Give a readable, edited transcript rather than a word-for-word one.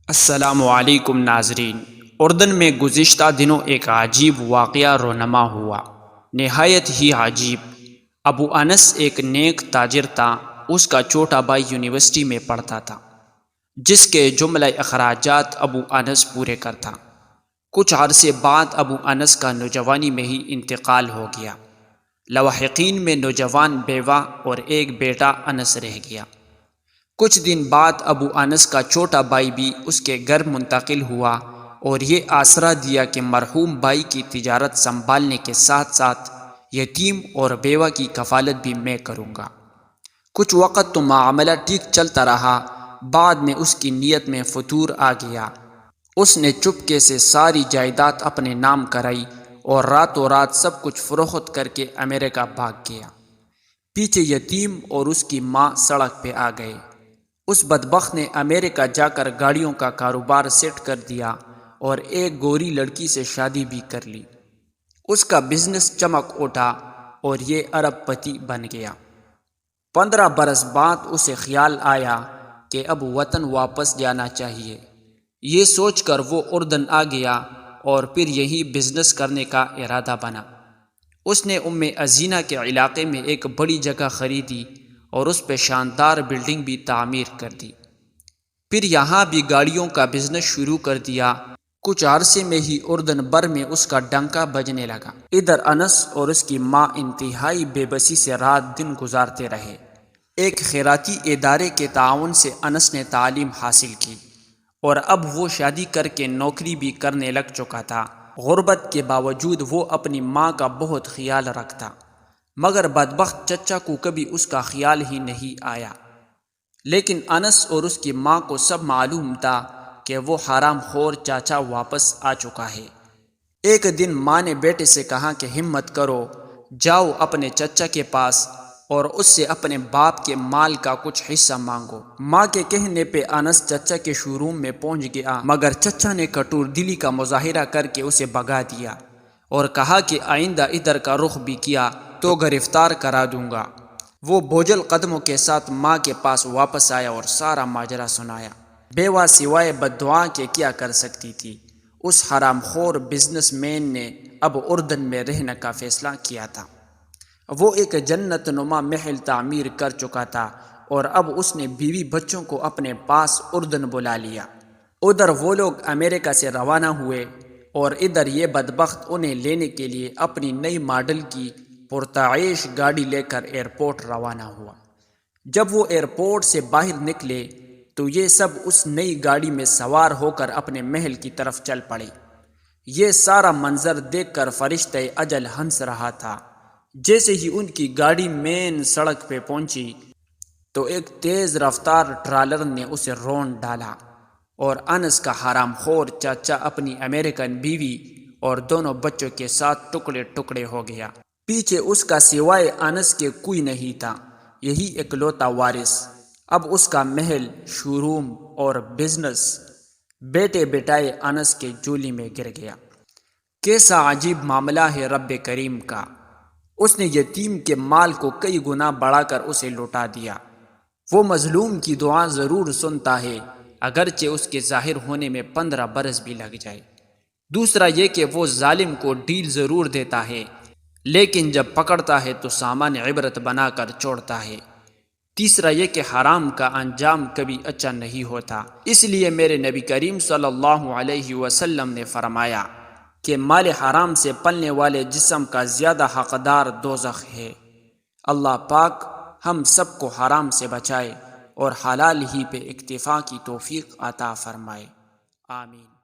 السلام علیکم ناظرین۔ اردن میں گزشتہ دنوں ایک عجیب واقعہ رونما ہوا، نہایت ہی عجیب۔ ابو انس ایک نیک تاجر تھا۔ اس کا چھوٹا بھائی یونیورسٹی میں پڑھتا تھا، جس کے جملہ اخراجات ابو انس پورے کرتا۔ کچھ عرصے بعد ابو انس کا نوجوانی میں ہی انتقال ہو گیا۔ لواحقین میں نوجوان بیوہ اور ایک بیٹا انس رہ گیا۔ کچھ دن بعد ابو انس کا چھوٹا بھائی بھی اس کے گھر منتقل ہوا اور یہ آسرا دیا کہ مرحوم بھائی کی تجارت سنبھالنے کے ساتھ ساتھ یتیم اور بیوہ کی کفالت بھی میں کروں گا۔ کچھ وقت تو معاملہ ٹھیک چلتا رہا، بعد میں اس کی نیت میں فتور آ گیا۔ اس نے چپکے سے ساری جائیداد اپنے نام کرائی اور راتوں رات سب کچھ فروخت کر کے امریکہ بھاگ گیا۔ پیچھے یتیم اور اس کی ماں سڑک پہ آ گئے۔ اس بدبخت نے امریکہ جا کر گاڑیوں کا کاروبار سیٹ کر دیا اور ایک گوری لڑکی سے شادی بھی کر لی۔ اس کا بزنس چمک اٹھا اور یہ ارب پتی بن گیا۔ 15 برس بعد اسے خیال آیا کہ اب وطن واپس جانا چاہیے۔ یہ سوچ کر وہ اردن آ گیا اور پھر یہی بزنس کرنے کا ارادہ بنا۔ اس نے عزینہ کے علاقے میں ایک بڑی جگہ خریدی اور اس پہ شاندار بلڈنگ بھی تعمیر کر دی۔ پھر یہاں بھی گاڑیوں کا بزنس شروع کر دیا۔ کچھ عرصے میں ہی اردن بھر میں اس کا ڈنکا بجنے لگا۔ ادھر انس اور اس کی ماں انتہائی بے بسی سے رات دن گزارتے رہے۔ ایک خیراتی ادارے کے تعاون سے انس نے تعلیم حاصل کی اور اب وہ شادی کر کے نوکری بھی کرنے لگ چکا تھا۔ غربت کے باوجود وہ اپنی ماں کا بہت خیال رکھتا، مگر بدبخت چچا کو کبھی اس کا خیال ہی نہیں آیا۔ لیکن انس اور اس کی ماں کو سب معلوم تھا کہ وہ حرام خور چاچا واپس آ چکا ہے۔ ایک دن ماں نے بیٹے سے کہا کہ ہمت کرو، جاؤ اپنے چچا کے پاس اور اس سے اپنے باپ کے مال کا کچھ حصہ مانگو۔ ماں کے کہنے پہ انس چچا کے شو روم میں پہنچ گیا، مگر چچا نے کٹور دلی کا مظاہرہ کر کے اسے بھگا دیا اور کہا کہ آئندہ ادھر کا رخ بھی کیا تو گرفتار کرا دوں گا۔ وہ بوجھل قدموں کے ساتھ ماں کے پاس واپس آیا اور سارا ماجرا سنایا۔ بیوہ سوائے بددعا کے کیا کر سکتی تھی؟ اس حرام خور بزنس مین نے اب اردن میں رہنے کا فیصلہ کیا تھا۔ وہ ایک جنت نما محل تعمیر کر چکا تھا اور اب اس نے بیوی بچوں کو اپنے پاس اردن بلا لیا۔ ادھر وہ لوگ امریکہ سے روانہ ہوئے اور ادھر یہ بدبخت انہیں لینے کے لیے اپنی نئی ماڈل کی پرتعیش گاڑی لے کر ایئرپورٹ روانہ ہوا۔ جب وہ ایئرپورٹ سے باہر نکلے تو یہ سب اس نئی گاڑی میں سوار ہو کر اپنے محل کی طرف چل پڑے۔ یہ سارا منظر دیکھ کر فرشتہ اجل ہنس رہا تھا۔ جیسے ہی ان کی گاڑی مین سڑک پہ پہنچی تو ایک تیز رفتار ٹرالر نے اسے رون ڈالا اور انس کا حرام خور چاچا اپنی امریکن بیوی اور دونوں بچوں کے ساتھ ٹکڑے ٹکڑے ہو گیا۔ پیچھے اس کا سوائے انس کے کوئی نہیں تھا، یہی اکلوتا وارث۔ اب اس کا محل، شو روم اور بزنس بیٹے بیٹائے انس کے جولی میں گر گیا۔ کیسا عجیب معاملہ ہے رب کریم کا! اس نے یتیم کے مال کو کئی گنا بڑھا کر اسے لوٹا دیا۔ وہ مظلوم کی دعا ضرور سنتا ہے، اگرچہ اس کے ظاہر ہونے میں 15 برس بھی لگ جائے۔ دوسرا یہ کہ وہ ظالم کو ڈیل ضرور دیتا ہے، لیکن جب پکڑتا ہے تو سامان عبرت بنا کر چھوڑتا ہے۔ تیسرا یہ کہ حرام کا انجام کبھی اچھا نہیں ہوتا۔ اس لیے میرے نبی کریم صلی اللہ علیہ وسلم نے فرمایا کہ مال حرام سے پلنے والے جسم کا زیادہ حقدار دوزخ ہے۔ اللہ پاک ہم سب کو حرام سے بچائے اور حلال ہی پہ اکتفا کی توفیق عطا فرمائے۔ آمین۔